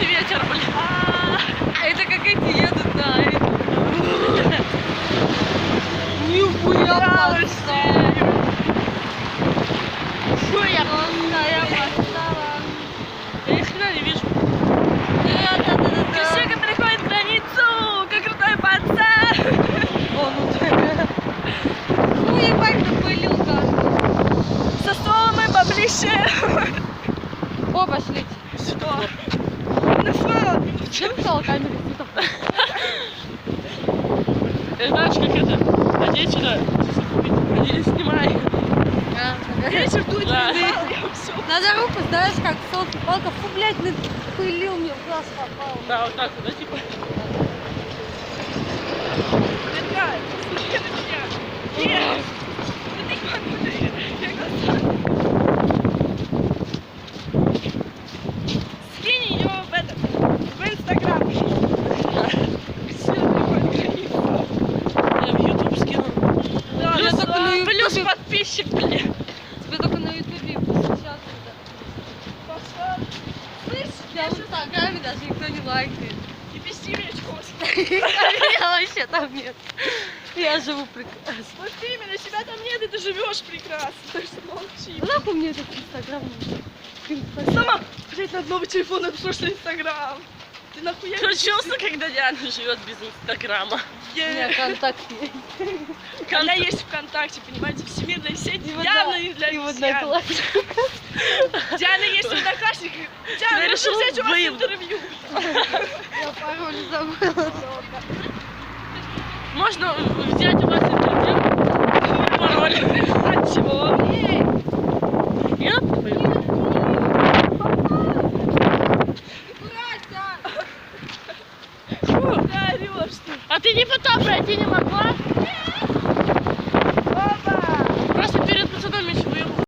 ты ветер, блин. А это как эти едут, да. Нихуя подстава. Что я? Полная подстава. Я ни хрена не вижу. Да-да-да-да. Крещенко переходит границу, как крутой пацан. О, ну да. Ну ебать, напылил как. Со столом мы поближе. О, пошлите. Что? Ну что? Чем стала камеру светов? Знаешь, как это? Надеть сюда. Не снимай. Ветер дует. Да. Надо руку, знаешь, как селфи палка. Фу, блядь, напылил, мне в глаз попал. Да, вот так вот, да, типа. Ребят, смотри на меня. Нет. Ты смотри. Я глаза. Скинь ее в этот, в Инстаграм. Я в Ютуб скину. Да, я только на Ютубе. Плюс подписчик, блин. Тебе только на ютубе посвящаться. Пошла. Слышь, Я в инстаграме даже никто не лайкает. и пизди меня, Я вообще там нет. Я живу прекрасно. вот именно, тебя там нет, и ты живешь прекрасно. Так что молчи. Ну нахуй мне этот инстаграм? Сама, блядь, надо новый телефон, напишу, что Инстаграм. Ты нахуя? Включился, когда Диана живет без Инстаграма. У меня контакт есть. Она есть ВКонтакте, понимаете, всемирная сеть И в явно не для и в обезьян. Одноклассниках. Диана есть в Одноклассниках. Диана, Я я решил решила взять у вас выебнуть. интервью. Я пароль забыла. Можно взять у вас интервью? Пароль. От чего? Я напою. Фу, ты орешь, что ли? А ты не потом пройти не могла?